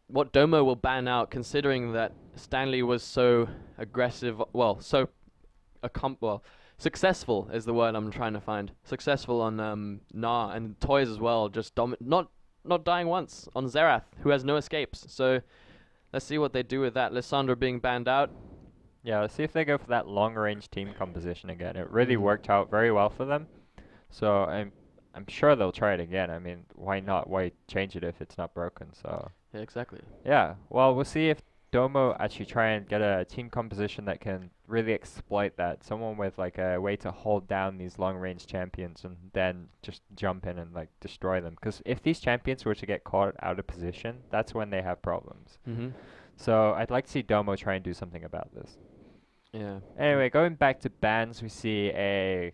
what Domo will ban out, considering that Stanley was so aggressive. Well, so successful is the word I'm trying to find. Successful on Nah and Toys as well. Just not dying once on Zerath, who has no escapes. So let's see what they do with that. Lissandra being banned out. Yeah, let's see if they go for that long-range team composition again. It really worked out very well for them. So I'm sure they'll try it again. I mean, why not? Why change it if it's not broken? So Yeah, exactly. yeah, well, we'll see if Domo actually try and get a team composition that can really exploit that. Someone with like a way to hold down these long-range champions and then just jump in and like destroy them. Because if these champions were to get caught out of position, that's when they have problems. So I'd like to see Domo try and do something about this. Yeah. Anyway, going back to bans, we see a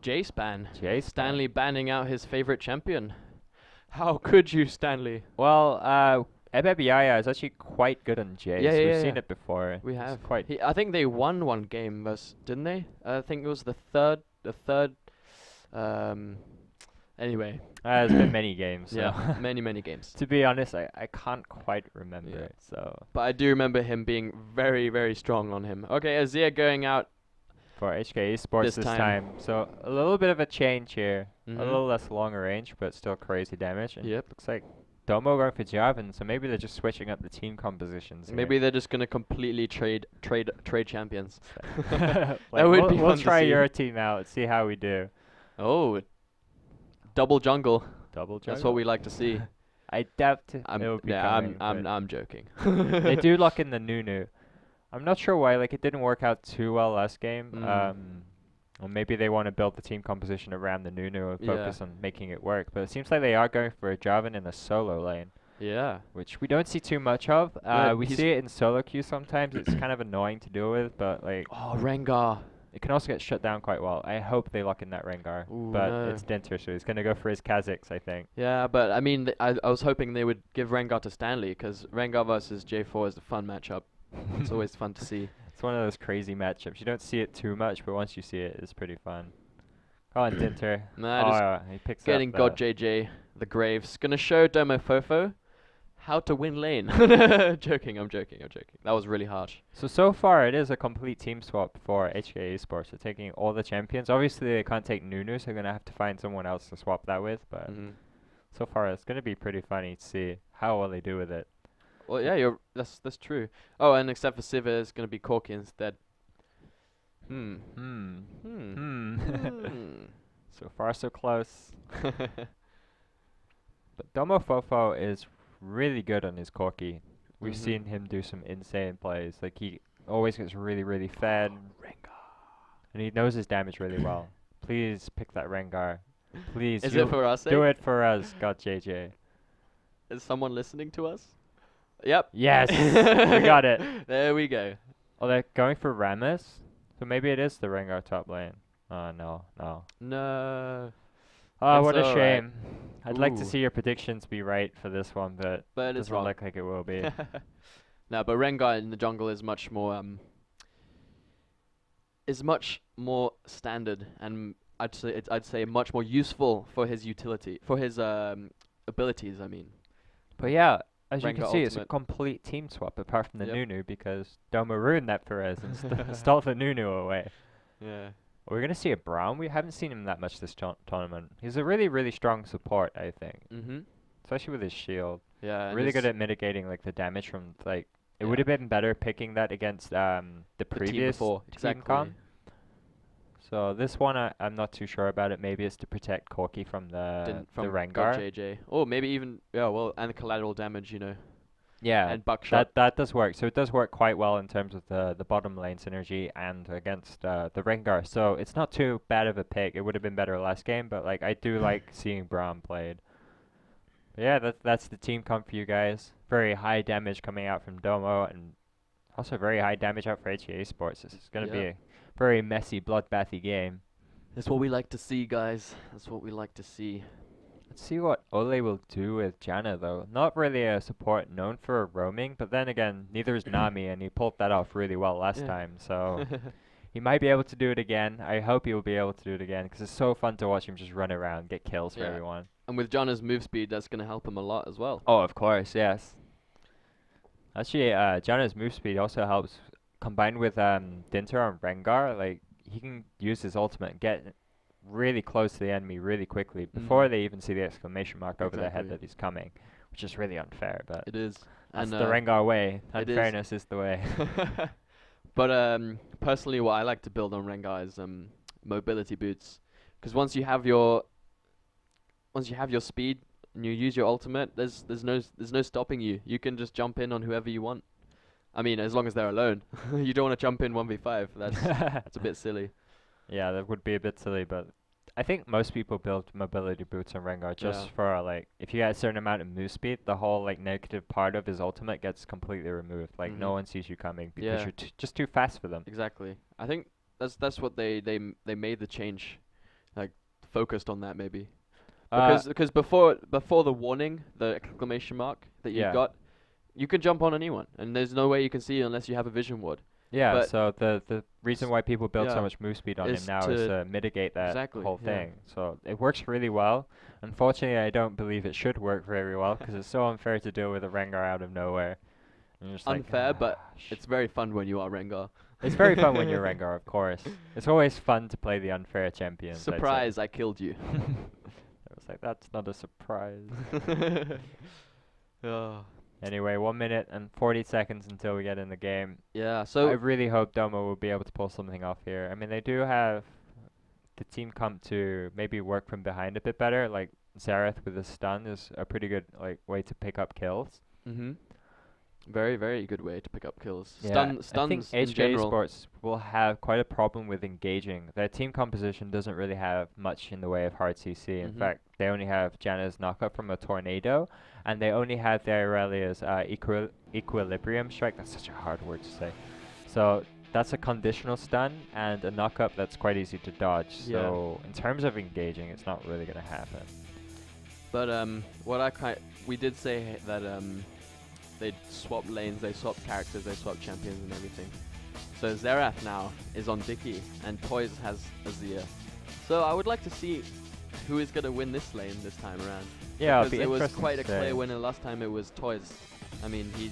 Jace ban. Jace Stanley banning out his favorite champion. How could you, Stanley? Well, Ebebiaya is actually quite good on Jace. Yeah, We've seen it before. We He's have. quite. I think they won one game, didn't they? I think it was the third. Anyway. There's been many games. So. Yeah, many games. To be honest, I can't quite remember Yeah. it. So But I do remember him being very, very strong on him. Okay, Azir going out. for HK Esports this time. So a little bit of a change here. A little less longer range, but still crazy damage. And Yep. looks like Domo going for Jarvan, so maybe they're just switching up the team compositions. Maybe they're just gonna completely trade champions. Like, That would be we'll fun to try see. your team out, see how we do. Oh, double jungle. Double That's what we like to see. I doubt it I'm will be coming, but I'm joking. they do lock in the Nunu. I'm not sure why. Like, it didn't work out too well last game. Or maybe they want to build the team composition around the Nunu and focus on making it work. But it seems like they are going for a Jarvan in a solo lane, Yeah. which we don't see too much of. Yeah, we see it in solo queue sometimes. It's kind of annoying to deal with, but like Oh, Rengar. it can also get shut down quite well. I hope they lock in that Rengar. Ooh, But no. it's Dinter, so he's going to go for his Kha'Zix, I think. Yeah, but I mean, I was hoping they would give Rengar to Stanley, because Rengar versus J4 is a fun matchup. It's always fun to see. It's one of those crazy matchups. You don't see it too much, but once you see it, it's pretty fun. Come on, Dinter. Nah, just yeah, he picks getting up God JJ, the Graves. Gonna show Domo Fofo how to win lane. Joking, I'm joking. That was really harsh. So far, it is a complete team swap for HK Esports. They're taking all the champions. Obviously, they can't take Nunu, so they're going to have to find someone else to swap that with. But so far, it's going to be pretty funny to see how well they do with it. Well, yeah, that's true. Oh, and except for Sivir, it's gonna be Corki instead. So far, so close. But Domo Fofo is really good on his Corki. We've seen him do some insane plays. Like, he always gets really, really fed. And he knows his damage really well. Please pick that Rengar. Please. Is it for us? Do it for us, God JJ. Is someone listening to us? Yep. Yes, we got it. There we go. Oh, they're going for Rammus? So maybe it is the Rengar top lane. Oh, no. No. Oh, It's what a alright. shame. I'd like to Ooh. see your predictions be right for this one, but But it it's doesn't wrong. look like it will be. No, but Rengar in the jungle is much more standard, and I'd say much more useful for his utility, for his abilities. I mean. But yeah, as you can Rengar see, it's a ultimate. complete team swap apart from the Yep. Nunu because Domo ruined that for us and stole the Nunu away. Yeah. We're going to see a Braum. We haven't seen him that much this tournament. He's a really, really strong support, I think. Especially with his shield. Yeah. Really good at mitigating like the damage from like it Yeah. would have been better picking that against the the team previous before. team Exactly. comp. So this one I'm not too sure about it. Maybe it's to protect Corki from the God Rengar. JJ. Or maybe even and the collateral damage, Yeah, and buckshot. that does work. So it does work quite well in terms of the bottom lane synergy and against the Rengar. So it's not too bad of a pick. It would have been better last game, but like I do like seeing Braum played. But yeah, that's the team comp for you guys. Very high damage coming out from Domo and also very high damage out for HKE Sports. This is going to be a very messy, bloodbathy game. That's what we like to see, guys. That's what we like to see. Let's see what Ole will do with Janna, though. Not really a support known for roaming, but then again, neither is Nami, and he pulled that off really well last time. So he might be able to do it again. I hope he will be able to do it again, because it's so fun to watch him just run around, get kills for everyone. And with Janna's move speed, that's going to help him a lot as well. Oh, of course, yes. Actually, Janna's move speed also helps combined with Dinter on Rengar. Like he can use his ultimate and get really close to the enemy really quickly before they even see the exclamation mark over their head that he's coming, which is really unfair. But it is. that's And the Rengar way. it is. Unfairness is the way. But personally, what I like to build on Rengar is mobility boots, because once you have your speed and you use your ultimate, there's no stopping you. You can just jump in on whoever you want. I mean, as long as they're alone. You don't want to jump in 1v5. That's a bit silly. Yeah, that would be a bit silly, but I think most people build mobility boots on Rengar just for like if you get a certain amount of move speed, the whole like negative part of his ultimate gets completely removed. Like no one sees you coming because you're just too fast for them. Exactly. I think that's what they made the change, like focused on that maybe. Because before the warning, the exclamation mark that you got, you can jump on anyone, and there's no way you can see unless you have a vision ward. Yeah, but so the reason why people build so much move speed on him now is to mitigate that whole thing. So it works really well. Unfortunately, I don't believe it should work very well because it's so unfair to deal with a Rengar out of nowhere. Unfair, but it's very fun when you are Rengar. It's very fun when you're Rengar, of course. It's always fun to play the unfair champion. Surprise, I killed you. I was like, that's not a surprise. Oh. Anyway, 1 minute and 40 seconds until we get in the game. Yeah, so I really hope Domo will be able to pull something off here. I mean, they do have the team comp to maybe work from behind a bit better. Like Xerath with a stun is a pretty good like way to pick up kills. Very, very good way to pick up kills. Yeah, Stuns I think in general. Esports will have quite a problem with engaging. Their team composition doesn't really have much in the way of hard CC. In fact, they only have Janna's knockup from a tornado, and they only have their Aurelia's equilibrium strike. That's such a hard word to say. So that's a conditional stun and a knockup that's quite easy to dodge. So in terms of engaging, it's not really going to happen. But we did say that they swapped lanes, they swapped characters, they swapped champions and everything. So Xerath now is on Dicky, and Toys has Azir. So I would like to see who is going to win this lane this time around. Yeah, because it was quite a clear winner last time. It was Toys. I mean, he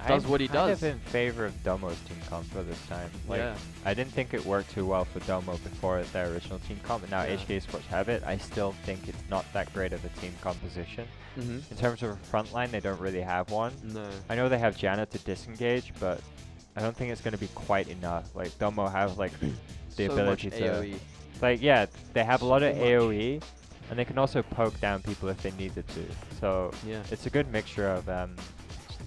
does what he does. I'm kind of in favor of Domo's team comp for this time. Like, I didn't think it worked too well for Domo before their original team comp, and now HK Esports have it. I still think it's not that great of a team composition. In terms of a front line, they don't really have one. No. I know they have Janna to disengage, but I don't think it's going to be quite enough. Like, Domo have like the ability to AoE. Like, yeah, they have a lot of AoE, and they can also poke down people if they needed to. So it's a good mixture of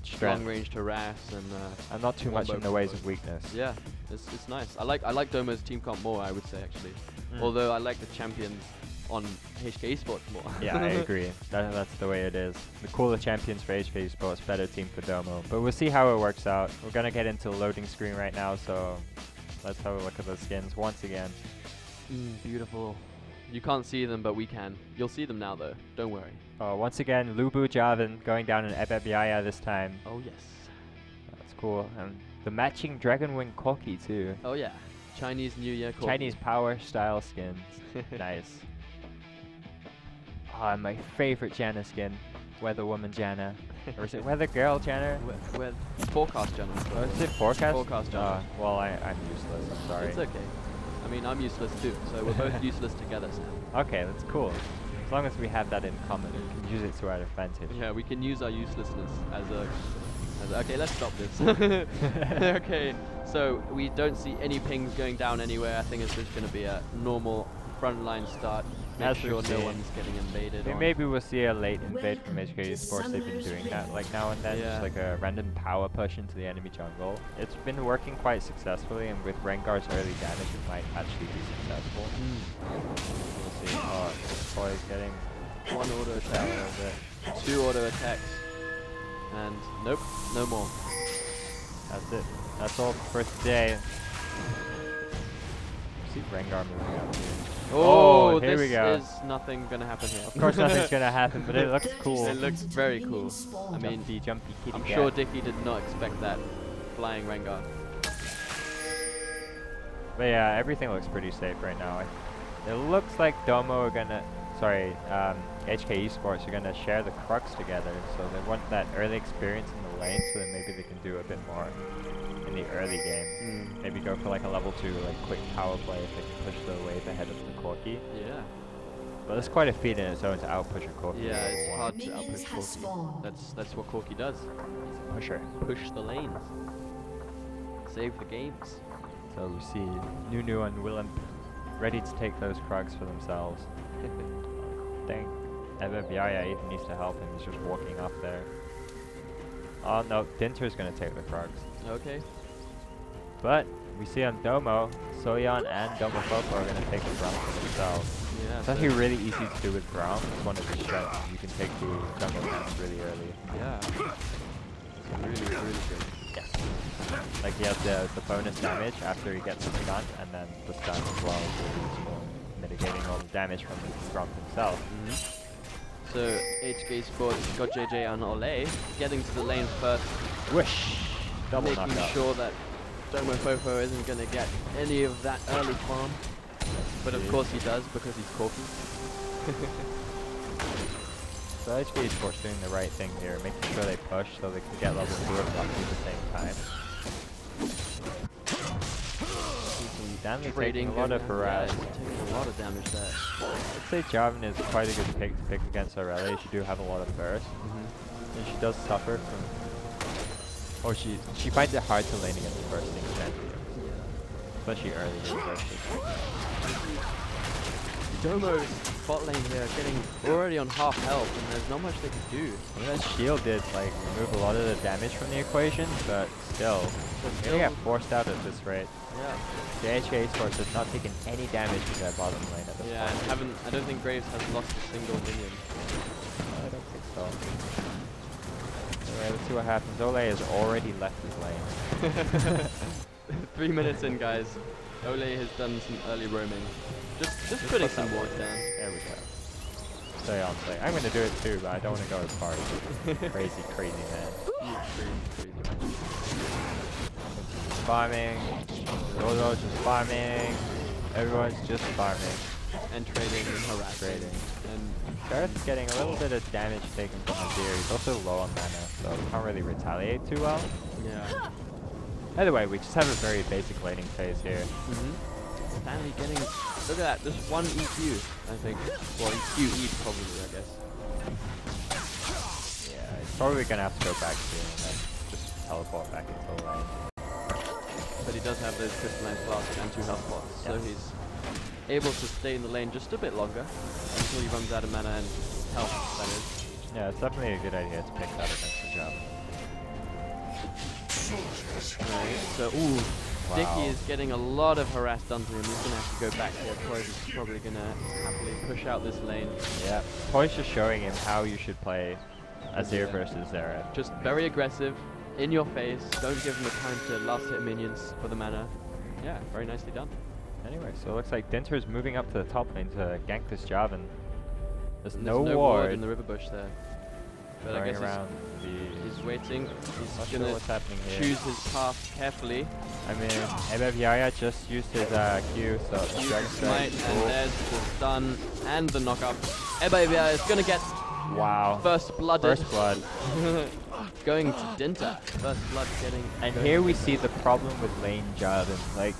strength, long range harass, and not too much in the ways of weakness. Yeah, it's nice. I like Domo's team comp more, I would say, actually. Although I like the champions on HK Esports more. Yeah, I agree. That's the way it is. The cooler champions for HK Esports, better team for Domo. But we'll see how it works out. We're gonna get into the loading screen right now, so let's have a look at the skins once again. Beautiful. You can't see them, but we can. You'll see them now, though. Don't worry. Oh, once again, Lubu Javan going down in Ebebiaya this time. Oh, yes. That's cool. And the matching Dragon Wing Corki, too. Oh, yeah. Chinese New Year Corki. Chinese power style skins. Nice. Oh, and my favorite Janna skin. Weather Woman Janna. Or is it Weather Girl Janna? Forecast Janna. Oh, is it Forecast? Forecast Janna. Well, I'm useless. I'm sorry. It's okay. I mean, I'm useless too, so we're both useless together, Sam. Okay, that's cool. As long as we have that in common, we can use it to our advantage. Yeah, we can use our uselessness as a okay, let's stop this. Okay, so we don't see any pings going down anywhere. I think it's just going to be a normal frontline start. Make sure no one's getting invaded. Maybe we'll see a late invade from HK Esports. They've been doing that like now and then, just like a random power push into the enemy jungle. It's been working quite successfully, and with Rengar's early damage, it might actually be successful. We'll see. Oh, Toy's getting one auto attack, two auto attacks, and nope, no more. That's it. That's all for today. See Rengar moving up here. Oh, here we go. This is nothing gonna happen here. Of course nothing's gonna happen, but it looks cool. It looks very cool. I mean, jumpy kitty I'm sure Dicky did not expect that. Flying Rengar. But yeah, everything looks pretty safe right now. It looks like Domo are gonna... Sorry, HK Esports are going to share the Crux together, so they want that early experience in the lane, so that maybe they can do a bit more in the early game. Maybe go for like a level 2 like quick power play if they can push the wave ahead of the Corki. Yeah. But there's quite a feat in its own to outpush a Corki. Yeah, it's hard to outpush Corki. That's what Corki does. He's a pusher. Push the lanes. Save the games. So we see Nunu and Willem ready to take those Krugs for themselves. Dang. Evabiaya even needs to help him, he's just walking up there. Oh no, Dinter's gonna take the Krugs. Okay. But we see on Domo, Soyeon and DomoSoCute are gonna take the Braum for themselves. Yeah, It's actually really easy to do with Braum. It's one of his strengths. You can take the jungle camps really early. Yeah. It's really, really good. Yes. Like he has the bonus damage after he gets the stun, and then the stun as well, for mitigating all the damage from Braum himself. So HK Esports got JJ and Ole getting to the lane first. Wish! Double making knockout. sure that DomoSoCute isn't going to get any of that early farm. But of course he does, because he's Corki. So HK Esports doing the right thing here, making sure they push so they can get level 2 of Lucky at the same time. Stanley taking a lot of harass. Yeah, taking a lot of damage there. I'd say Jarvan is quite a good pick to pick against Aurelia. She do have a lot of burst. And she does suffer from... Or she finds it hard to lane against bursting champions. Especially early in versus. Domo's bot lane here getting already on half health, and there's not much they can do. Well, that shield did like remove a lot of the damage from the equation, but still, they get forced out at this rate. Yeah. The HK Esports has not taken any damage to their bottom lane at this point. And I don't think Graves has lost a single minion. I don't think so. Alright, let's see what happens. Ole has already left his lane. 3 minutes in, guys. Ole has done some early roaming. Just putting some wards down. There we go. Stay on play. I'm gonna do it too, but I don't want to go as far as crazy, crazy man. Crazy man. Farming. Dodo just farming. Everyone's just farming. And trading and harassing. And Gareth's getting a little bit of damage taken from Azir. He's also low on mana, so he can't really retaliate too well. yeah. Either way, we just have a very basic laning phase here. Stanley getting, look at that, just one EQ, I think. Well, EQ probably, I guess. Yeah, he's probably gonna have to go back soon and then just teleport back into the lane. But he does have those crystalline flasks and 2 health pots, so he's able to stay in the lane just a bit longer until he runs out of mana and health, that is. Yeah, it's definitely a good idea to pick that against the job. Alright, so Dicky is getting a lot of harass done to him. He's gonna have to go back here. Toys is probably gonna happily push out this lane. Yeah, Toy's just showing him how you should play Azir versus Zera. Just very aggressive, in your face. Don't give him the time to last hit minions for the mana. Yeah, very nicely done. Anyway, so it looks like Dinter is moving up to the top lane to gank this job, and there's no ward ward in the river bush there. But I guess around he's waiting. He's not gonna sure what's happening here. choose his path carefully. I mean, Ebeviaya just used his Q, so Use Dragon the smite, Strike. and there's the stun and the knockup. Ebavia is gonna get first blooded. First blood. Going to Dinter. First blood getting. And here we see the problem with lane Jarvan. Like,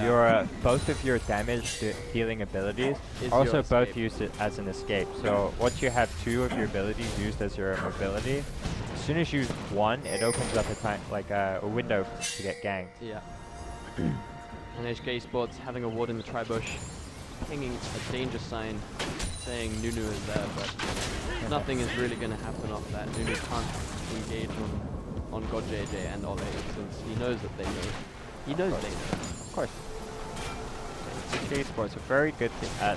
your both of your damage healing abilities Is also your both escape. used it as an escape. So once you have 2 of your abilities used as your mobility, as soon as you use 1, it opens up a time like a window to get ganked. Yeah. And HK Esports having a ward in the tri-bush, pinging a danger sign, saying Nunu is there, but nothing is really going to happen off that. Nunu can't engage on God JJ and Ole, since he knows that they know. He knows they know. Of course. HK Esports are very good at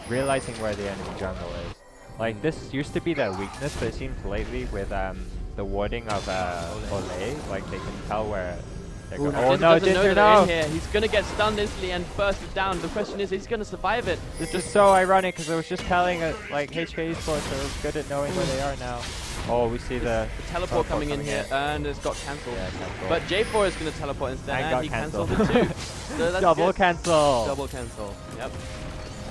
realizing where the enemy jungle is. Like, this used to be their weakness, but it seems lately with the warding of Ole, like they can tell where they're going. Oh no, Dinter, no! In here. He's going to get stunned instantly and bursted down. The question is, he's going to survive it. This is so ironic, because I was just telling like HK Esports are good at knowing where they are now. Oh, we see the teleport coming in here, and it's got cancelled. Yeah, cancelled. But J4 is going to teleport instead, and he cancelled it too. So that's Double good. cancel! Double cancel, yep.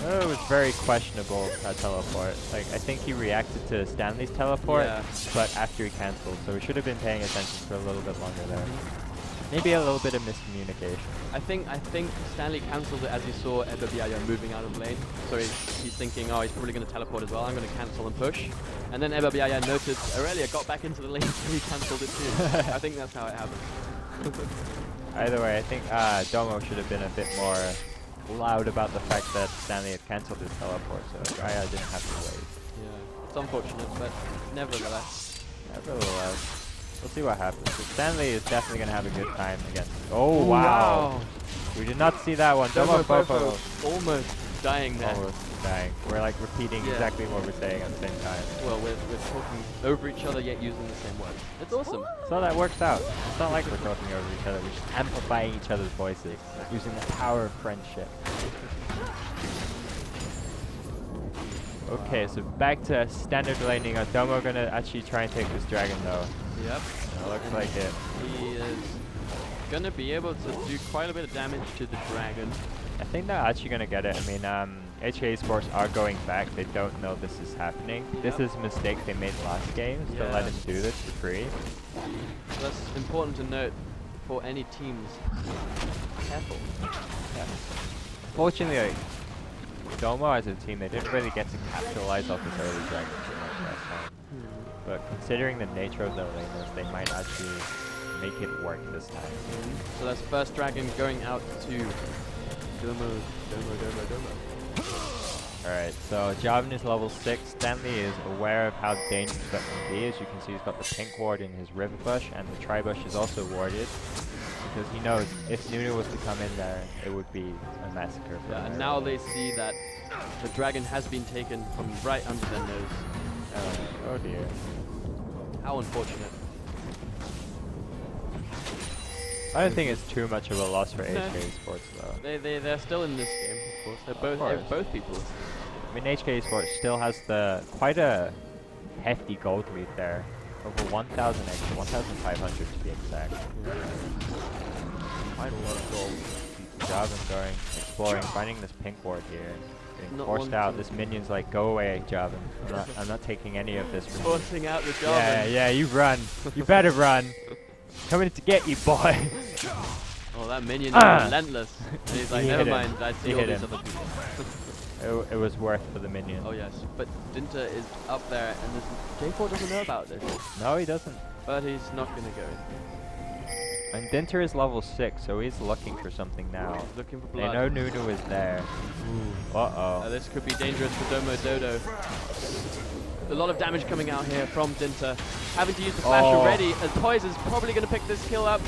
Oh, it was very questionable, that teleport. Like, I think he reacted to Stanley's teleport, but after he cancelled, so we should have been paying attention for a little bit longer there. Maybe a little bit of miscommunication. I think Stanley cancelled it as he saw Ebabiaya moving out of lane. So he's thinking, oh, he's probably going to teleport as well. I'm going to cancel and push. And then Ebabiaya noticed Aurelia got back into the lane, so he cancelled it too. I think that's how it happened. Either way, I think Domo should have been a bit more loud about the fact that Stanley had cancelled his teleport, so Raya didn't have to wait. Yeah, it's unfortunate, but nevertheless. We'll see what happens. But Stanley is definitely going to have a good time against... Oh, wow. We did not see that one. Domo Fofo almost dying there. Almost dying. We're like repeating exactly what we're saying at the same time. Well, we're talking over each other yet using the same words. It's awesome. So that works out. It's not like we're talking over each other. We're just amplifying each other's voices using the power of friendship. Okay, so back to standard laning. Domo gonna actually try and take this dragon though. Yep. Looks like it. He is gonna be able to do quite a bit of damage to the dragon. I think they're actually gonna get it. I mean, Esports are going back. They don't know this is happening. Yep. This is a mistake they made last game, to let him do this for free. So that's important to note for any teams. Careful. Yeah. Fortunately, Domo as a team, they didn't really get to capitalize off this early dragon too much last time. But considering the nature of their laners, they might actually make it work this time. So that's first dragon going out to Domo. Alright, so Jarvan is level 6. Stanley is aware of how dangerous that can be. As you can see, he's got the pink ward in his river bush, and the tri-bush is also warded. Because he knows if Nunu was to come in there, it would be a massacre. Yeah, and now they see that the dragon has been taken from right under their nose. Oh dear. How unfortunate. I don't think it's too much of a loss for HKESports though. They're still in this game, of course. They're both people. I mean, HKESports still has quite a hefty gold lead there. Over 1,000 extra, 1,500 to be exact. Quite a lot of gold. Jarvan going, exploring, finding this pink ward here. Getting forced out. This minion's like, go away, Jarvan. I'm not taking any of this from you. Forcing out the Jarvan. Yeah, you run. You better run. Coming to get you, boy. Oh, that minion is relentless. And he's like, never mind, I see all these other people. It was worth for the minion. Oh yes, but Dinter is up there, and J4 doesn't know about this. No, he doesn't. But he's not going to go in. And Dinter is level 6, so he's looking for something now. Looking for blood. They know Nunu is there. Uh-oh. This could be dangerous for Domo Dodo. A lot of damage coming out here from Dinter. Having to use the flash already, and Toys is probably going to pick this kill up.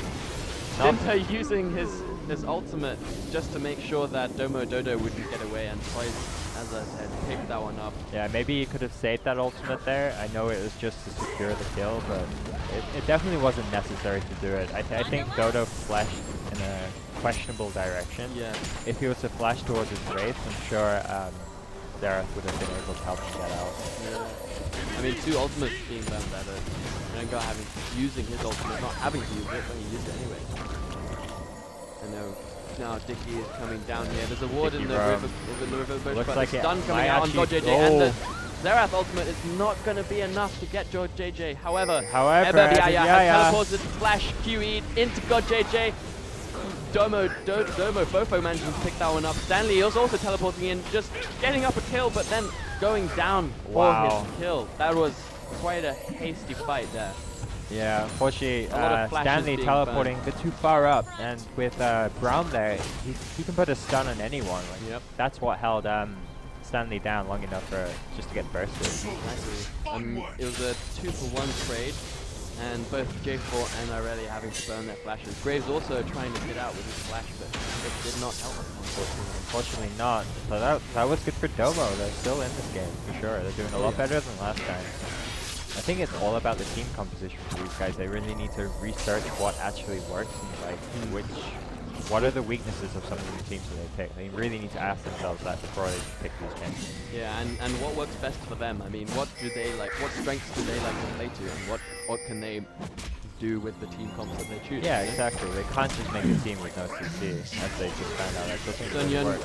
Dinter using his ultimate just to make sure that Domo Dodo wouldn't get away, and Toys, as I said, picked that one up. Yeah, maybe he could have saved that ultimate there. I know it was just to secure the kill, but it definitely wasn't necessary to do it. I think Dodo flashed in a questionable direction. Yeah. If he was to flash towards his wraith, I'm sure Xerath would have been able to help him get out. Yeah. I mean, 2 ultimates being done better. Rengar using his ultimate, not having to use it, but he used it anyway. And now Dicky is coming down here. There's a ward in the river bush, Looks but like the stun coming out on GoJJ, and the Xerath ultimate is not going to be enough to get GoJJ. However, Ebabiaya has teleported, flash QE'd into GoJJ. Domo Fofo managing to pick that one up. Stanley is also teleporting in, just getting up a kill, but then going down for his kill. That was quite a hasty fight there. Yeah, unfortunately, Stanley teleporting a bit too far up, and with Brown there, he can put a stun on anyone. Like, that's what held Stanley down long enough for just to get bursted. Exactly. It was a 2-for-1 trade, and both J4 and Aurelia having to burn their flashes. Graves also trying to get out with his flash, but it did not help, Unfortunately not. So that was good for Domo. They're still in this game, for sure. They're doing a lot better than last time. I think it's all about the team composition for these guys. They really need to research what actually works and like what are the weaknesses of some of the teams that they pick. They really need to ask themselves that before they pick these champions. Yeah, and what works best for them? I mean, what strengths do they like to play to, and what can they do with the team comps that they choose. Yeah, you know? exactly. They can't just make a team with no CC, as they just found out. That doesn't Sun really Yun work.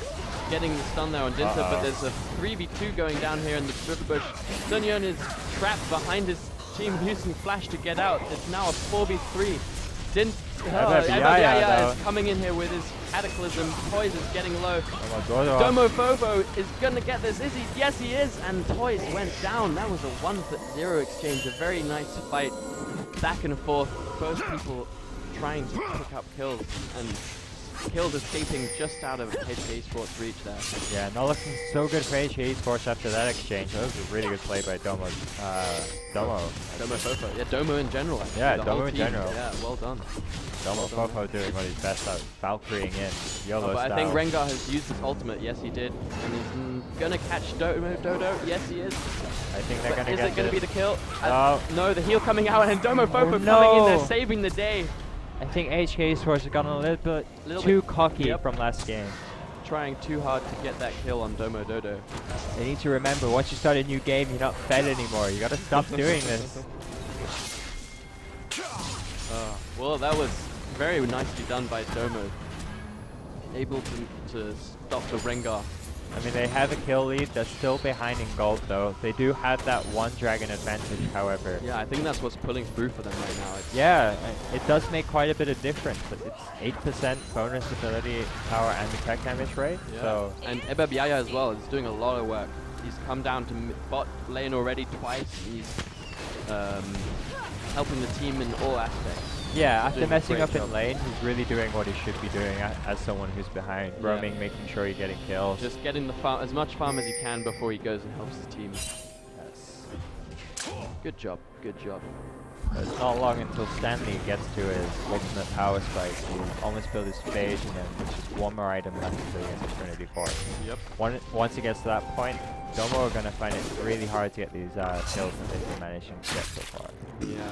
getting the stun there on Dinta, but there's a 3v2 going down here in the river bush. Sun Yun is trapped behind his team using flash to get out. It's now a 4v3. Yaya is coming in here with his Cataclysm. Toys is getting low. DomoSoCute is gonna get this. Is he? Yes, he is. And Toys went down. That was a 1-0 exchange. A very nice fight, back and forth. Both people trying to pick up kills, and kills escaping just out of HK Esports reach there. Yeah, not looking so good for HK Esports after that exchange. That was a really good play by Domo. DomoSoCute. Yeah, Domo in general. Actually. Yeah, the Domo whole in team. general. Yeah, well done. DomoSoCute doing what he's best at, Valkyrieing in, YOLO But style. I think Rengar has used his ultimate. Yes, he did. And he's gonna catch Dodo. Yes, he is. I think they're gonna Is get it gonna be the kill? No. No, the heal coming out, and DomoSoCute coming in no. there, saving the day. I think HK Esports has gotten a little bit too cocky from last game. Trying too hard to get that kill on Dodo. They need to remember, once you start a new game, you're not fed anymore. You gotta stop doing this. Well, that was very nicely done by Domo. Able to stop the Rengar. I mean, they have a kill lead. They're still behind in gold, though. They do have that one dragon advantage, however. Yeah, I think that's what's pulling through for them right now. Yeah, it does make quite a bit of difference. It's 8% bonus ability power and attack damage rate. Yeah. So and Yaya as well is doing a lot of work. He's come down to bot lane already twice. He's helping the team in all aspects. yeah, after doing a messing great up job. in lane, he's really doing what he should be doing as someone who's behind, roaming, making sure you're getting kills. Just getting the farm, as much farm as he can before he goes and helps the team. Yes. Good job, good job. But it's not long until Stanley gets to his ultimate power spike. He almost built his phase, and then there's just one more item left until he gets his Trinity Force. Yep. Once he gets to that point, Domo are going to find it really hard to get these kills that they've been managing to get so far. Yeah.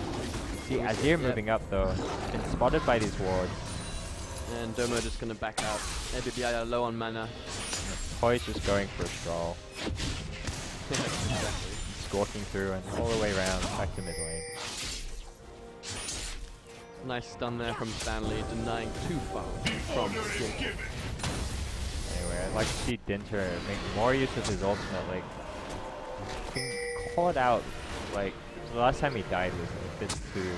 See, Azir moving up though, been spotted by these wards. And Domo just gonna back out. Yaya low on mana. Toy's just going for a stroll, Exactly. squawking through and all the way around back to mid lane. Nice stun there from Stanley, denying too far from Jake. Anyway, I'd like to see Dinter make more use of his ultimate. Like, being called out, like, the last time he died was a bit too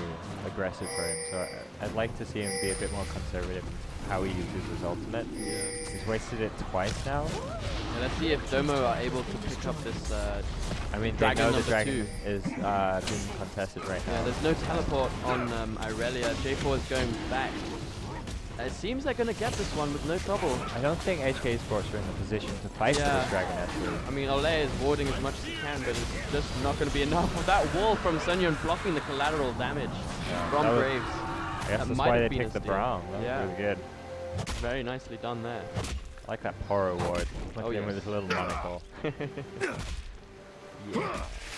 aggressive for him, so I'd like to see him be a bit more conservative in how he uses his ultimate. Yeah. He's wasted it twice now. Yeah, let's see if Domo are able to pick up this. I mean, they Dragon know the number dragon 2. is being contested right Yeah, now. there's no teleport on Irelia. J4 is going back. It seems they're going to get this one with no trouble. I don't think HK Esports are in the position to fight for this dragon actually. I mean, Ole is warding as much as he can, but it's just not going to be enough. With that wall from Sunyon blocking the collateral damage from Graves. I guess That that's might why have they been a picked the steal. Braum. That Yeah. was really good. Very nicely done there. I like that Poro ward. Look Oh, at him yes. with his little monocle. Yeah.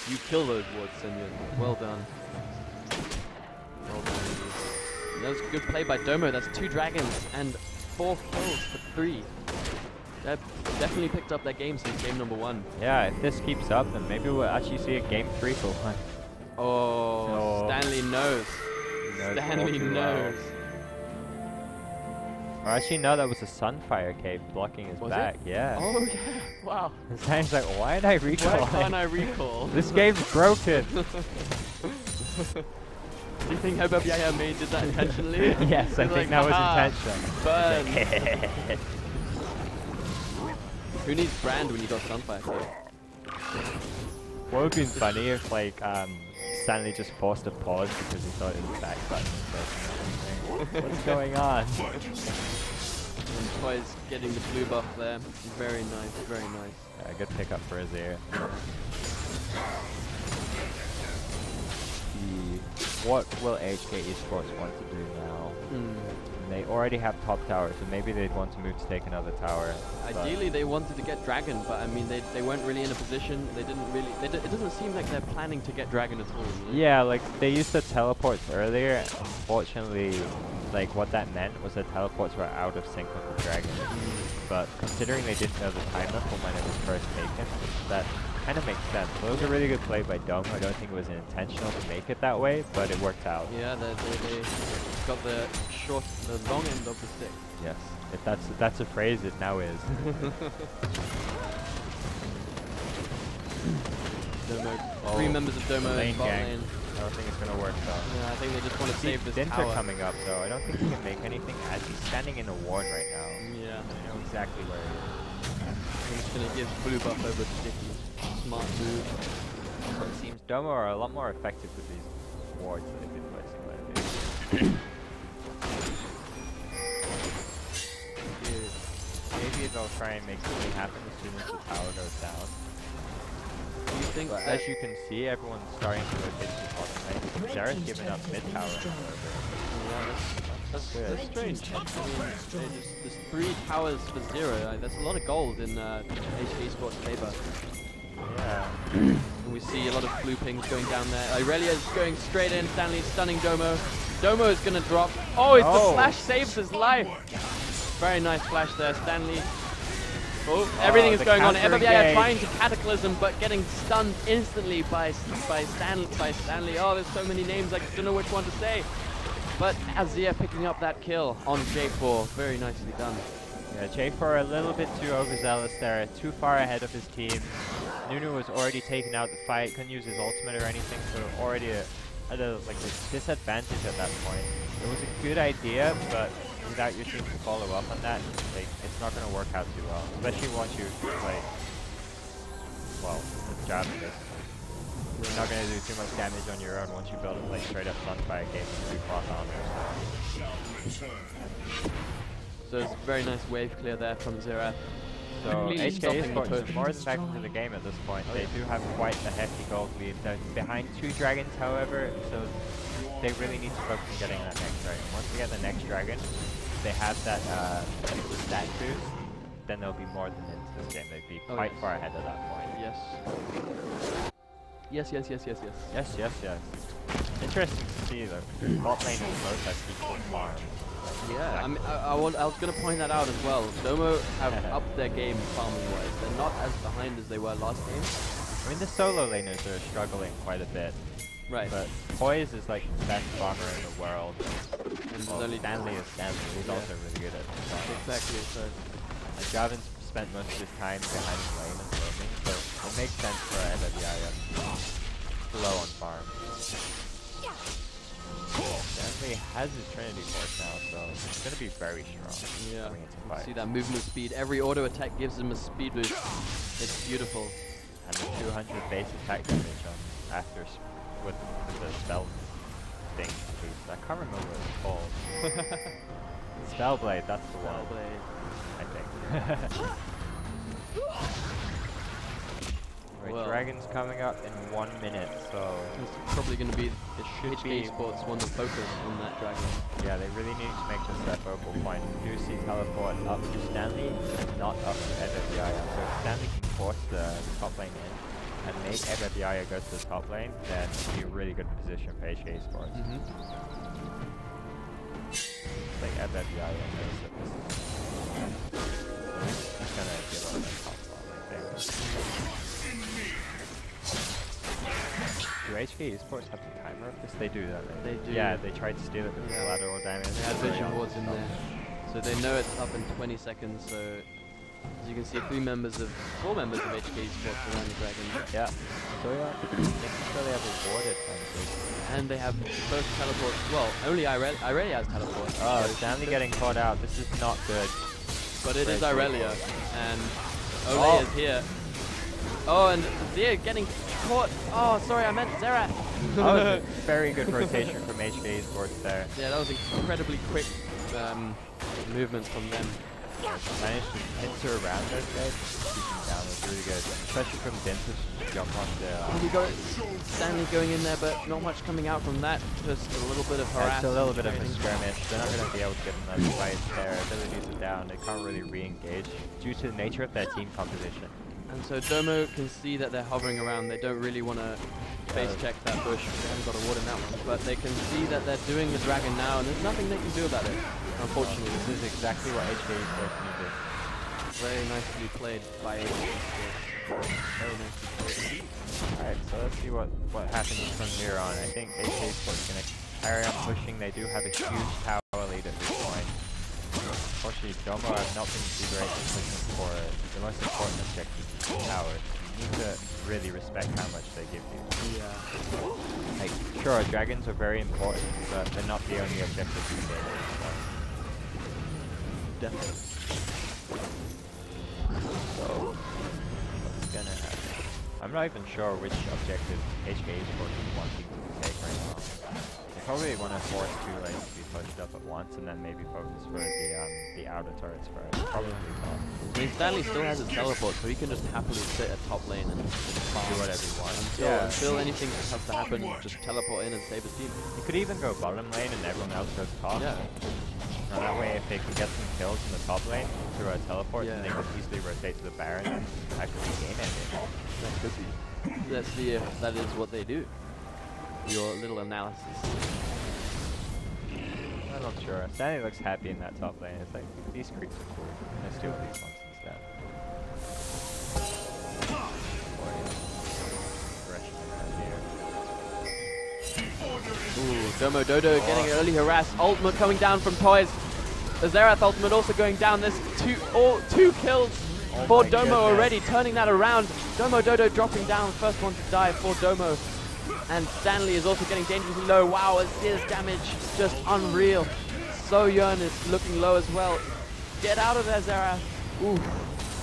You kill those wards, Sunyon. Well done. Well done. indeed. That was a good play by Domo. That's 2 dragons and 4 kills for 3. They've definitely picked up their game since game number 1. Yeah, if this keeps up, then maybe we'll actually see a game 3 for one. Oh, No. Stanley knows. Stanley knows. Or actually, no, that was a Sunfire Cave blocking his Was back. it? Yeah. Oh yeah! Wow. And Stanley's like, why did I recall? Why can't I recall? This game's broken. Do you think Yaya did that intentionally? Yes, I He's think like, that was "Haha, intentional. Burn. Who needs brand when you got Sunfire? What would have been funny if, like, Stanley just forced a pause because he thought his back button was broken or something. What's going on? And Toy's getting the blue buff there. Very nice, very nice. Yeah, good pickup for Azir. What will HK Esports want to do now? They already have top tower, so maybe they'd want to move to take another tower. Ideally, they wanted to get Dragon, but I mean, they weren't really in a position. They didn't really. It doesn't seem like they're planning to get Dragon at all. You know? Yeah, like they used the teleports earlier. Unfortunately, like what that meant was the teleports were out of sync with the dragon. But considering they didn't know the timer from when it was first taken, that kind of makes sense. Well, it was a really good play by Domo. I don't think it was intentional to make it that way, but it worked out. Yeah, they got the long end of the stick. Yes, if that's a phrase, it now is. Domo, 3 members of Domo lane in bot gang. lane. I don't think it's gonna work though. Yeah, I think they just want to save this Dinter tower. coming up though. I don't think he can make anything as he's standing in a ward right now. Yeah. I know exactly where he is. I'm just gonna give blue buff over to Dicky. Smart move. It seems Domo are a lot more effective with these wards that they've been placing lately. Maybe they'll try and make something happen as soon as the tower goes down. Do you think But as you can see, everyone's starting to rotate to the bottom lane. Zera's given up mid tower. Yeah, That's good. that's strange. I mean, there's 3 towers for 0. That's a lot of gold in HK Esports favor. Yeah. And we see a lot of blue pings going down there. Irelia is going straight in. Stanley stunning Domo. Domo is going to drop. Oh, it's the flash saves his life. Very nice flash there, Stanley. Oh, everything is going on. Everybody trying to cataclysm, but getting stunned instantly by Stanley. Oh, there's so many names, I don't know which one to say. But Azir picking up that kill on J4. Very nicely done. Yeah, J4 a little bit too overzealous there, too far ahead of his team. Nunu was already taking out the fight, couldn't use his ultimate or anything, so already at a disadvantage at that point. It was a good idea, but without your team to follow up on that, it's not going to work out too well, especially once you play, well, the jab this. You're not going to do too much damage on your own once you build a play straight up front by a game of 2 cloth armor. So it's a very nice wave clear there from Xerath. So HK Esports are more than back into the game at this point. They do have quite a hefty gold lead. They're behind 2 dragons, however, so they really need to focus on getting that next dragon. Once they get the next dragon, they have that stat boost, then they'll be more than into this game. They'd be quite far ahead at that point. Yes. Yes. Yes. Interesting to see though. Bot lane and both have equal farm. Yeah, I mean, I was going to point that out as well. Domo have upped their game farming-wise. They're not as behind as they were last game. I mean, the solo laners are struggling quite a bit. Right. But Poise is like the best farmer in the world. And well, Stanley is Stanley. He's also really good at farming. Exactly. So like Javin's spent most of his time behind the lane and roaming, so it makes sense for MWI slow on farm. Stanley has his Trinity Force now, so it's going to be very strong. yeah, coming into you fight. see that movement speed. Every auto attack gives him a speed boost. It's beautiful. And the 200 base attack damage on after with the spell thing boost. I can't remember what it's called. Spellblade, that's the one. Spellblade. I think. Right, Well. Dragon's coming up in 1 minute, so It's probably going to be HK Esports one to focus on that dragon. yeah, they really need to make this their focal point. We do see teleport up to Stanley, not up to MWI. So if Stanley can force the top lane in and make MWI go to the top lane, then it'll be a really good position for HK Esports. Like MWI knows that this is gonna give up that top lane thing. Do HK Esports have the timer of this? They do, don't they? They do. Yeah, they tried to steal it with collateral damage. They have vision boards in there. So they know it's up in 20 seconds, so as you can see, 4 members of HK Esports around the dragon. Yeah. So yeah, making sure they have a ward advantage. And they have both teleports. Well, only Irelia has teleports. Oh, so Stanley getting caught out. This is not good. But it is Great Irelia, and Ole Oh. is here. Oh, and Zia getting caught. Oh, sorry, I meant Xerath. That was a very good rotation from HK Esports there. Yeah, that was incredibly quick movements from them. Managed to pincer around those guys. Keeping down was really good. Especially from Vintage to jump on the... And we got Stanley going in there, but not much coming out from that. Just a little bit of harassment. It's a little bit of a skirmish. They're not going to be able to get them that fight. Their abilities are down. They can't really re-engage due to the nature of their team composition. And so Domo can see that they're hovering around. They don't really want to face check that bush. They haven't got a ward in that one. But they can see that they're doing the dragon now, and there's nothing they can do about it. Unfortunately, This is exactly what HK Esports needed. very nicely played by HK Esports. Very nice. Alright, so let's see what happens from here on. I think HKESC is going to carry on pushing. They do have a huge tower lead at this point. Unfortunately, Domo have not been too great at pushing for the most important objective, the tower. You need to really respect how much they give you. Yeah. Like, sure, dragons are very important, but they're not the only objective you get. So. Definitely. So, what's gonna happen? I'm not even sure which objective HKES is wanting to take right now. They probably want to force 2 lanes to be pushed up at once and then maybe focus for the outer turrets first. Probably not. I mean, Stanley still has his teleport, so he can just happily sit at top lane and Do whatever he wants. until anything has to happen, just teleport in and save his team. He could even go bottom lane and everyone else goes top. Yeah. Now that way, if they can get some kills in the top lane through a teleport, Yeah. then they can easily rotate to the Baron and actually game ending. That could be. Let's see if that is what they do. Your little analysis. I'm not sure. Stanley looks happy in that top lane. It's like, these creeps are cool. Let's do these ones instead. Ooh, Domo Dodo getting early harassed. Ultimate coming down from Toys. The Xerath ultimate also going down. There's two kills for Domo already, turning that around. Domo Dodo dropping down, first one to die for Domo. And Stanley is also getting dangerously low. Wow, his damage just unreal. Soyeon is looking low as well. Get out of there, Xerath. Ooh.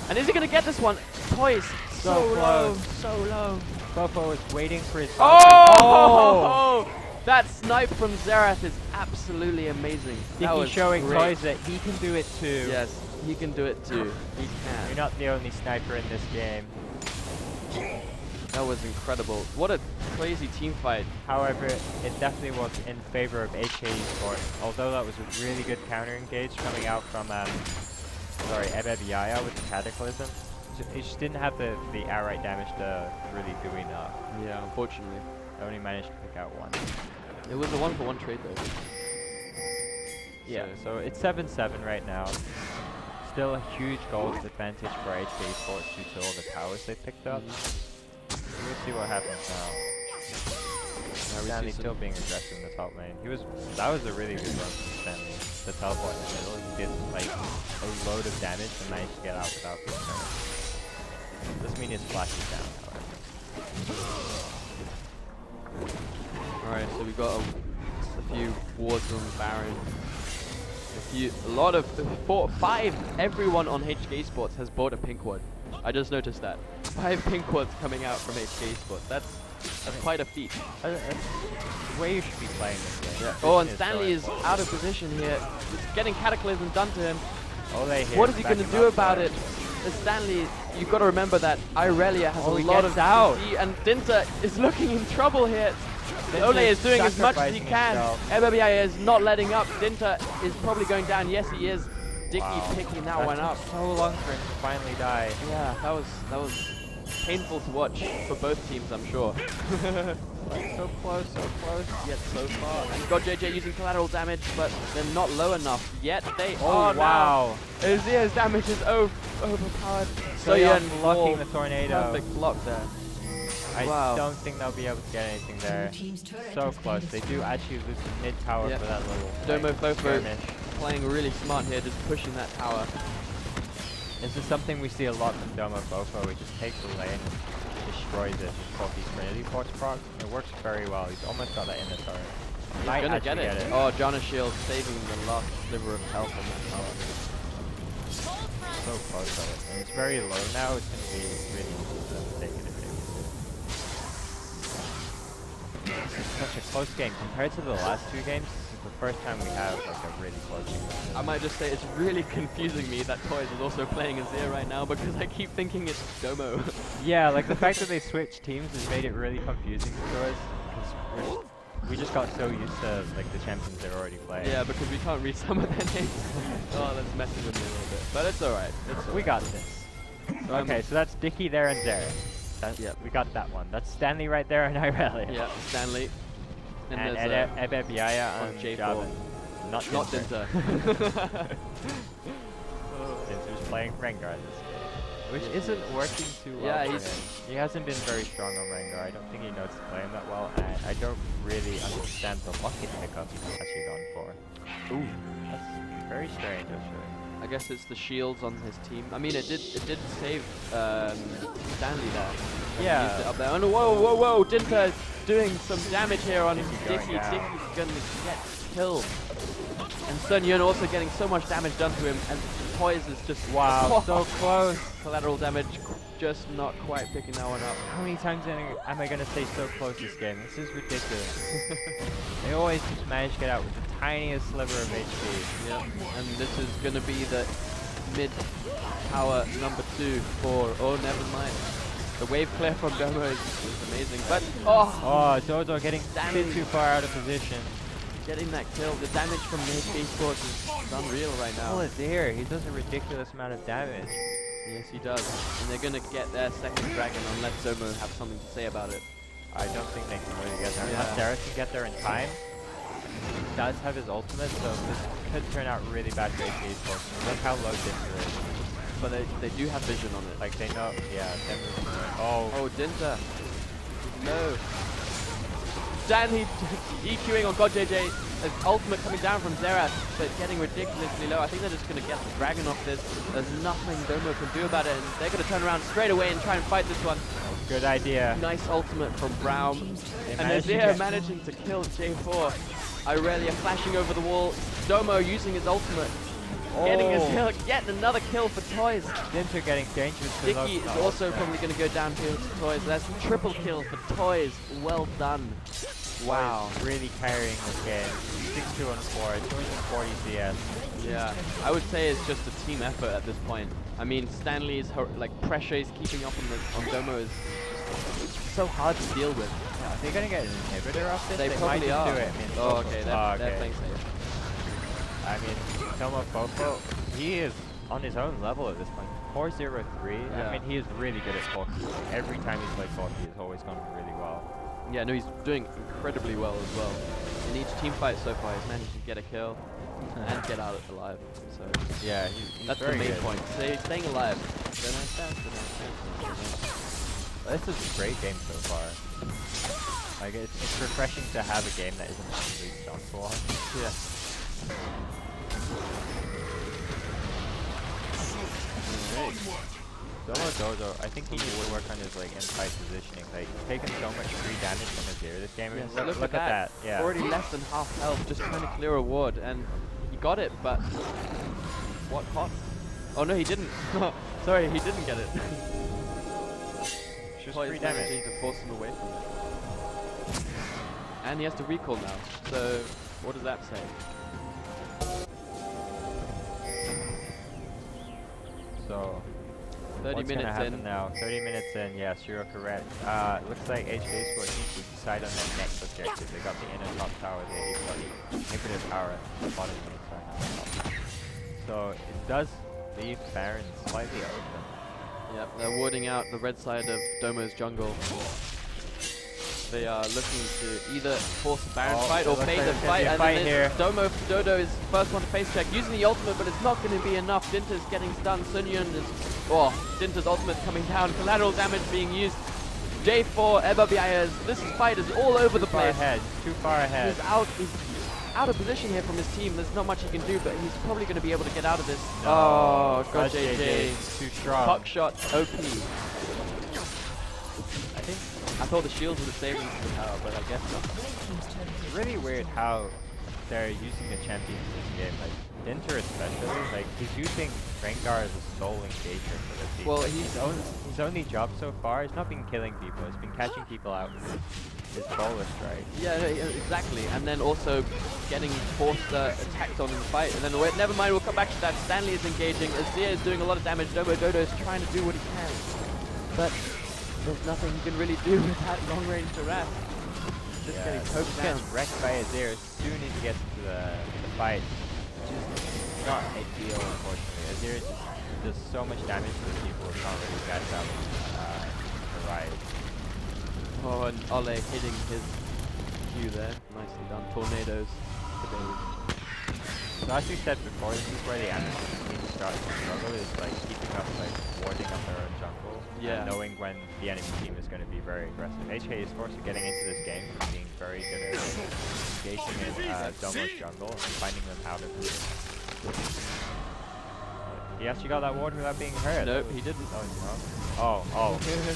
And is he going to get this one? Toys, so low, so low. Fofo is waiting for his... Oh! That snipe from Xerath is absolutely amazing. Dicky showing Toys that he can do it too. Yes, he can do it too. He can. You're not the only sniper in this game. That was incredible. What a crazy team fight. However, it definitely was in favor of HKESC, although that was a really good counter engage coming out from Ebeb with the Cataclysm. He just didn't have the outright damage to really do enough. Yeah, unfortunately. I only managed to pick out one. It was a 1-for-1 trade though. Yeah, so it's 7-7 right now. Still a huge goals advantage for HKESC due to all the towers they picked up. We'll see what happens now. Stanley still being aggressive in the top lane. That was a really good run from Stanley. The teleport in the middle, he did like a load of damage and managed to get out without being hurt. Doesn't mean his flash is down, however. Alright, so we've got a few wards on Baron. Everyone on HK Esports has bought a pink ward. I just noticed that. 5 pink wards coming out from HK Esports. That's quite a feet. That's the way you should be playing this game. Yeah. Oh, and Stanley is out of position here. It's getting Cataclysm done to him. What is he going to do about it? Stanley, you've got to remember that Irelia has a lot of CC, and Dinta is looking in trouble here. Ole is doing as much as he can. Ebeb is not letting up. Dinta is probably going down. Yes, he is. Dicky picking that one up. So long for him to finally die. Yeah, that was painful to watch for both teams, I'm sure. So close, yet so far. And got JJ using collateral damage, but they're not low enough yet. They are wow. now. Azir's damage is overpowered. So you're blocking the tornado. Perfect block there. I don't think they'll be able to get anything there. So close. They do actually lose the mid tower for that little Domo Fofo playing really smart here, just pushing that tower. This is something we see a lot from Domo Fofo. He just takes the lane and destroys it. Just called the Trinity Force proc. It works very well. He's almost got that in the turret. He's gonna get it. Oh, Jonas Shield saving the last sliver of health on that tower. So close of it. And it's very low now. It's gonna be really easy to take it. It's such a close game. Compared to the last 2 games, this is the first time we have like a really close game. I might just say it's really confusing me that Toys is also playing Azir right now because I keep thinking it's Domo. Yeah, like the fact that they switched teams has made it really confusing to us because we just got so used to like the champions they're already playing. Yeah, because we can't read some of their names. Oh, that's messing with me a little bit. But it's alright. We got this. Okay, so that's Dicky there and Zara. Yep. We got that one. That's Stanley right there and Irelia. Yeah, Stanley. And Ebeb on J4. Not Dinta. Dinta's playing Rengar. which isn't working too well Yeah, for him. He hasn't been very strong on Rengar. I don't think he knows to play him that well, and I don't really understand the bucket pickup he's actually gone for. Ooh, That's very strange, actually. I guess it's the shields on his team. I mean, it did save Stanley there. Yeah. He used it up there. And whoa! Dinta doing some damage here on Dicky Dicky. going down. Dicky's gonna get killed. And Sun Yun also getting so much damage done to him, and Toys is just Wow, so close. collateral damage, just not quite picking that one up. How many times am I gonna say so close this game? This is ridiculous. They always just manage to get out with the tiniest sliver of HP. Yep. And this is gonna be the mid tower number 2 for. Oh, never mind. The wave clear from Domo is amazing, but Oh, Dodo getting a Damn. bit too far out of position. getting that kill. The damage from the Esports is unreal right now. Oh, it's here. He does a ridiculous amount of damage. Yes, he does. And they're gonna get their second dragon unless Domo have something to say about it. I don't think they can really get there. Yeah. Unless Darius can get there in time. He does have his ultimate, so this could turn out really bad for Esports. Look how low Dinter is. But they do have vision on it. Like, they know. Yeah, they're moving there. Oh, Dinta. No. Stanley EQing on God JJ. His ultimate coming down from Xerath, but getting ridiculously low. I think they're just going to get the dragon off this. There's nothing Domo can do about it, and they're going to turn around straight away and try and fight this one. good idea. Nice ultimate from Brown. And managed to Azir get- managing to kill J4. Irelia flashing over the wall. Domo using his ultimate. Getting his kill. Yet another kill for Toys. Dinter getting dangerously low. Dicky is also probably going to go down to Toys. That's triple kill for Toys. Well done. Wow, really carrying this game. 6-2 on 4, 240 CS. Yeah, I would say it's just a team effort at this point. I mean, Stanley's like pressure is keeping up on Domo is so hard to deal with. Yeah, are they gonna get an inhibitor off this? They might probably just are. do it. I mean, Oh, okay, they're okay. playing safe. I mean, Tomo Fofo, he is on his own level at this point. 4-0-3. Yeah. I mean, he is really good at Forky. Every time he's played Forky, he's always gone really well. Yeah, no, he's doing incredibly well as well. In each team fight so far, he's managed to get a kill and get out alive. So Yeah, he's that's the very main good. point. Staying alive. This is a great game so far. Like, it's refreshing to have a game that isn't completely done for. Yeah. Domo, I think he needs to work on his like in-fight positioning. Like, he's taken so much free damage from Azir this game. Yes, Look look at that. Yeah. Already less than half health, just trying to clear a ward, and he got it, but what cost? Oh no, he didn't. Sorry, he didn't get it. Just Toys free managing damage. to force him away from it. And he has to recall now. So what does that say? So 30 what's minutes gonna happen in. now? 30 minutes in, yes, you're correct. Looks like HKES needs to decide on their next objective. They got the inner top tower, they got the inhibitor tower at the bottom lane. So it does leave Baron slightly open. Yep, they're warding out the red side of Domo's jungle. They are looking to either force a Baron fight or looks fade like the there's gonna fight. be a And fight then here. Dodo is first one to face check, using the ultimate, but it's not going to be enough. Dinta's getting stunned. Sun Yun is, Dinta's ultimate coming down. Collateral damage being used. J4, Ebabias. This fight is all over the place. Too far ahead. He's out of position here from his team. There's not much he can do, but he's probably going to be able to get out of this. No, Oh, God, JJ JJ. is too strong. Puck shot, OP. I think I thought the shields would have saved him from the tower, but I guess not. it's really weird how they're using the champions in this game. Like, Dinter especially, like, he's using Rengar as a sole engager for the team. Well, his only job so far has not been killing people, it's been catching people out with his bowler strike. Yeah, no, yeah, exactly. And then also getting forced attacked on in the fight. And then never mind, we'll come back to that. Stanley is engaging. Azir is doing a lot of damage. Dodo is trying to do what he can. But there's nothing he can really do with that long-range harass. Just getting poked down. Gets wrecked by Azir as soon as he gets to the fight. Just not ideal, unfortunately. Azir just does so much damage to the people, it's not really catch up to ride. Oh, and Ole hitting his Q there. Nicely done. Tornadoes. So as we said before, this is where the Anderson team starts to struggle, is like keeping up, like warding up their own jungle, and knowing when the enemy team is going to be very aggressive. HK Esports are getting into this game from being very good at engaging in Domo's jungle and finding them out of it. He actually got that ward without being hurt. Nope, he didn't. Oh,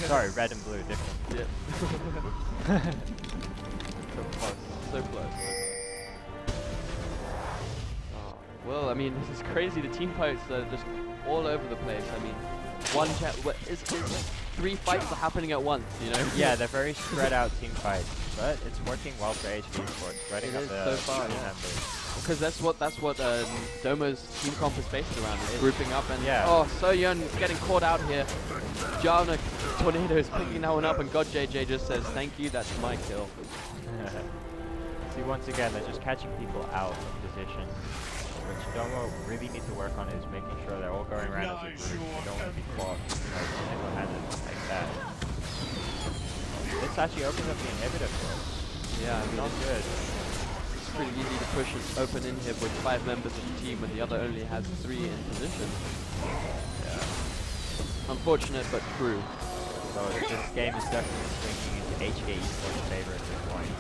sorry, red and blue, different. Yeah. So close, so close. Well, I mean, this is crazy. The team fights are just all over the place. I mean, one chat. Is 3 fights are happening at once, you know? Yeah, they're very spread out team fights, but it's working well for HK Esports, spreading out the so far, because that's what Domo's team comp is based around, is grouping up and oh, Soyeon getting caught out here. Jana Tornado is picking that one up, and God JJ just says thank you, that's my kill. See, once again, they're just catching people out of position. Which Domo really need to work on is making sure they're all going around as a group. They don't want to be caught single-handed like that. This actually opens up the inhibitor for us. Yeah, I mean, not good. It's pretty easy to push an open inhib with 5 members of the team when the other only has 3 in position. Yeah. Unfortunate, but true. So this game is definitely swinging into HK Esports' favor at this point.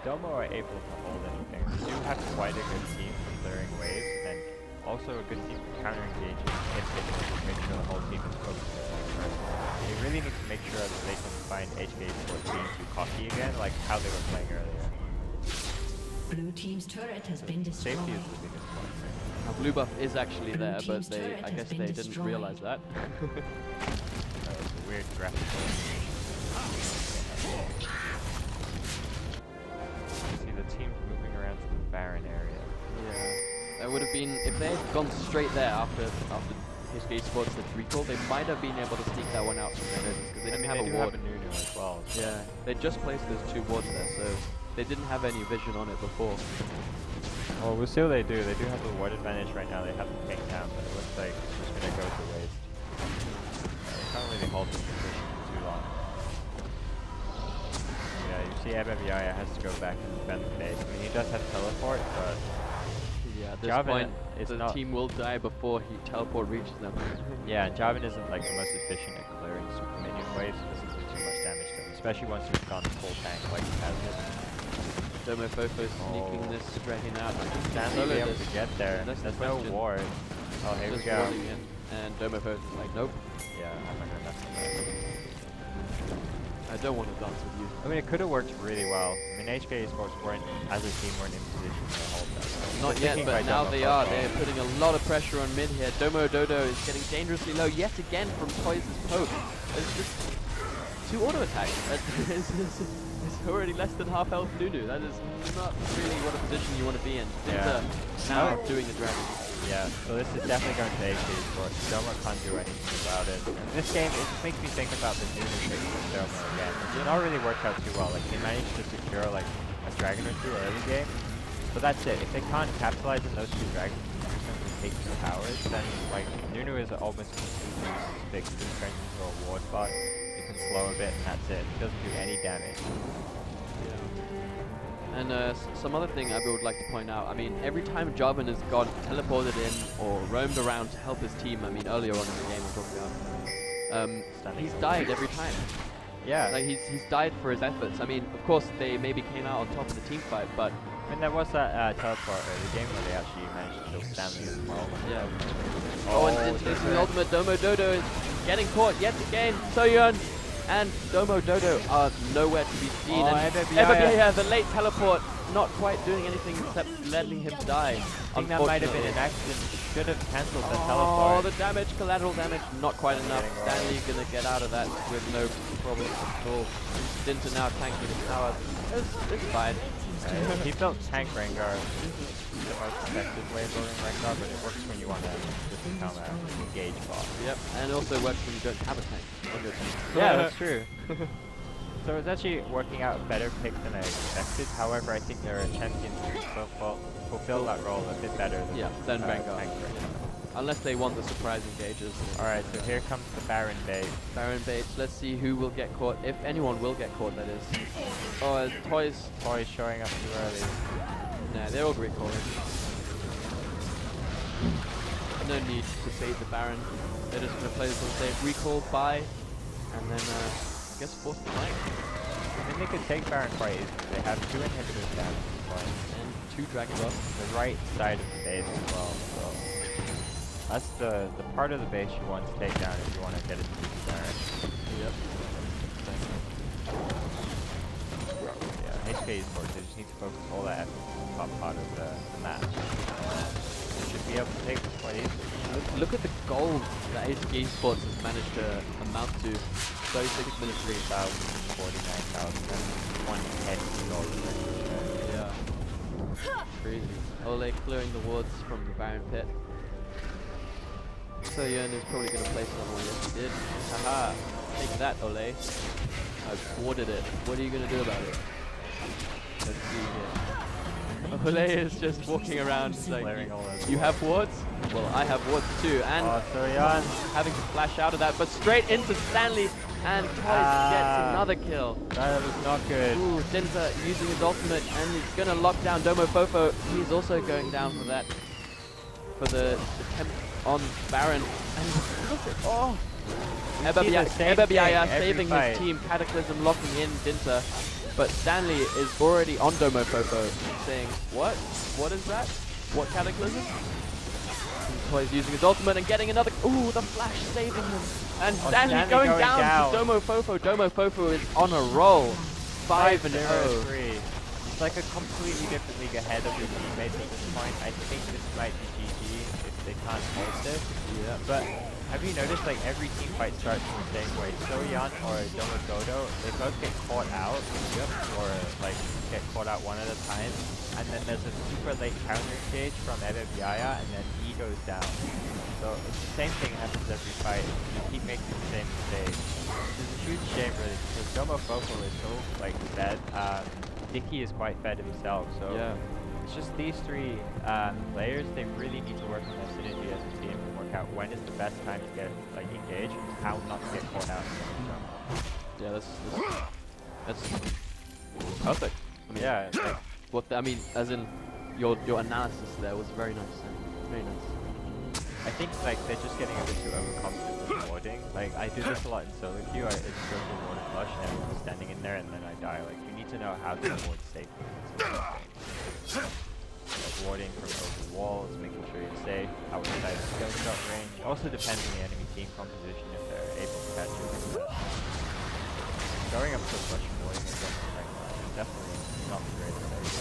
Domo are able to hold anything. They do have quite a good team for clearing waves, and also a good team for counter-engaging if they can make sure the whole team is focused on it. They really need to make sure that they can find HK Esports being too cocky again, like how they were playing earlier. Blue team's turret has been destroyed. Safety is the biggest one. Now, blue buff is actually there, but I guess they didn't realize that. That was a weird graphical. The team's moving around to the Baron area. Yeah, that would have been, if they had gone straight there after HK Esports had recall, they might have been able to sneak that one out from their noses, because they didn't have a ward. Have a Nunu as well. So. Yeah, they just placed those 2 wards there, so they didn't have any vision on it before. Well, we'll see what they do. They do have the ward advantage right now. They have the ping down, but it looks like it's just going to go to waste. They can't really hold this position for too long. Yeah, you see Ebeviyaya has to go back and defend the base. I mean, he does have teleport, but yeah, at this Jarvan point, is the team will die before he teleport reaches them. Yeah, and Jarvan isn't like the most efficient at clearing super minion waves. It doesn't do too much damage to him, especially once he's gone full tank like he has it. DomoSoCute sneaking this, dragging out. Stanley will be able to get there. There's no ward. Oh, here we go. And DomoSoCute is like, nope. Yeah, I'm not gonna mess with that. I don't want to dance with you. I mean, it could have worked really well. I mean, HK Esports as a team, weren't in position to hold that. Not yet, but now they are. They're putting a lot of pressure on mid here. Domo Dodo is getting dangerously low yet again from Toys' poke. It's just 2 auto attacks. It's already less than half health Nunu. That is not really what a position you want to be in. Yeah. Now doing the dragon. Yeah, so this is definitely going to HK Esports. Domo can't do anything about it. In this game, it just makes me think about the Nunu pick with Domo again. It did not really work out too well. Like, they managed to secure like a dragon or 2 early game. But that's it. If they can't capitalize on those 2 dragons and use them to take 2 towers, then like Nunu is almost completely fixed. He turns into a ward bot. You can slow a bit and that's it. He doesn't do any damage. And some other thing I would like to point out, I mean, every time Jarvan has got teleported in or roamed around to help his team, I mean, earlier on in the game I'm talking about, he's died every time. Yeah. Like, he's died for his efforts. I mean, of course, they maybe came out on top of the team fight, but... I mean, there was that teleport early game where they actually managed to kill Stanley as well. Yeah. Oh, and introducing the ultimate, Domo Dodo is getting caught yet again. Soyeon and Domo Dodo are nowhere to be seen. Oh, and Ebeviyaya, the late teleport, not quite doing anything except letting him die. I think that might have been an accident. Should have cancelled the teleport. Oh, the damage, collateral damage, not quite enough. Stanley gonna get out of that with no problem at all. Dinter now tanking the tower. It's fine. He built tank Rengar. The most effective way of building Rengar, but it works when you want to just become an engage bot. Yep, and it also works when you don't have a tank on your team. Yeah, that's true. So it's actually working out a better pick than I expected. However, I think there are champions who fulfill that role a bit better than Rengar. Tank Rengar. Unless they want the surprise engages. Alright, so here comes the Baron bait. Baron bait. Let's see who will get caught. If anyone will get caught, that is. Oh, Toys showing up too early. Nah, they're all recalling. No need to bait the Baron. They're just going to play this on safe. Recall, buy, and then I guess force the flank. I mean, they could take Baron quite easily. They have 2 inhibitors down at this point. And 2 Dragon Buffs. The right side of the base as well, so that's the part of the base you want to take down if you want to get it to the Baron. Yep. Yeah, HK Esports, they just need to focus all that effort on the top part of the match. They should be able to take this quite easily. Look at the gold that HK Esports has managed to amount to. 36 minutes. 3,000, 49,000, and 1 head gold. Yeah. Crazy. Ole clearing the wards from the Baron pit. So Yern is probably going to place someone. Yes, he did. Haha. Take that, Ole. I've thwarted it. What are you going to do about it? Let's see here. Ole is just walking around like, you have wards? Well, I have wards too. And Soryan having to flash out of that, but straight into Stanley. And Toys gets another kill. That was not good. Ooh, Dinza using his ultimate, and he's going to lock down DomoSoCute. He's also going down for that. For the attempt on Baron. And look at, Ebabiaya saving his team. Cataclysm locking in Dinza. But Stanley is already on DomoSoCute, saying, what? What is that? What Cataclysm? Toys using his ultimate and getting another. Ooh, the flash saving him. And Stanley going down to DomoSoCute. DomoSoCute is on a roll. 5-0. It's like a completely different league ahead of your teammates at this point. I think this might be GG if they can't hold this. Yeah. But have you noticed like every team fight starts in the same way? Soyan or DomoSoCute, they both get caught out. Or like get caught out one at a time. And then there's a super late counter engage from Ebabiaya, and then he goes down. So it's the same thing happens every fight. You keep making the same mistakes. It's a huge shame really, because DomoSoCute is so like fed. Dicky is quite fed himself, so yeah. It's just these 3 players, they really need to work on their synergy as a team and work out when is the best time to get like engaged and how not to get caught out. Yeah, that's perfect. I mean, yeah. Like, I mean, as in your analysis there was very nice. Very nice. I think like they're just getting a bit too overconfident with warding. Like I do this a lot in solo queue. I just go for ward flush and everyone's standing in there and then I die. Like you need to know how to ward safely. Like warding from over walls, making sure you're safe, outside of skill shot range. Also depends on the enemy team composition if they're able to catch you. Going up to flush and warding is definitely not the greatest idea.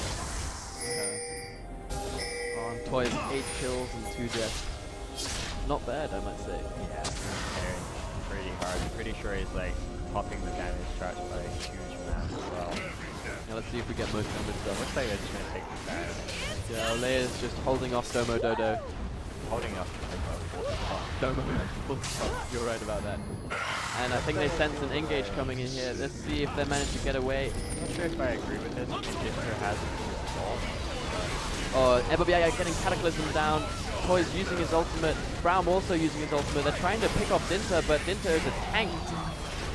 Toys 8 kills and 2 deaths. Not bad, I might say. Yeah, pretty hard. I'm pretty sure he's like topping the damage chart by a huge amount as well. Now let's see if we get most damage done. Looks like they're just gonna take the baron. Yeah, Ole is just holding off Domo. Holding up Domo. You're right about that. And I think they sense an engage coming in here. Let's see if they manage to get away. I'm not sure if I agree with this. Dinter has Ebabiaya getting Cataclysm down. Toys using his ultimate. Braum also using his ultimate. They're trying to pick off Dinter, but Dinter is a tank.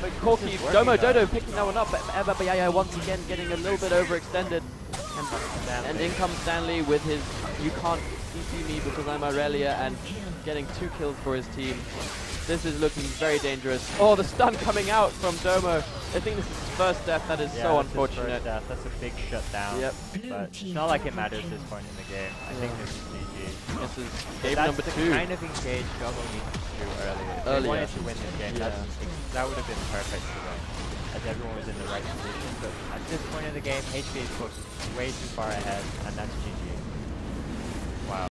But Corky, Domo picking that one up. But Ebabiaya once again getting a little bit overextended. And in comes Stanley with his you can't CC me because I'm Aurelia, and getting 2 kills for his team. This is looking very dangerous. Oh, the stun coming out from Domo. I think this is his first death. That is so unfortunate. That's a big shutdown. Yep. But it's not like it matters at this point in the game. I think this is GG. This is game That's number the 2. kind of engage Domo needs to do earlier. If they wanted to win this game, that would have been perfect to win, as everyone was in the right position. But at this point in the game, HKES is way too far ahead, and that's GG.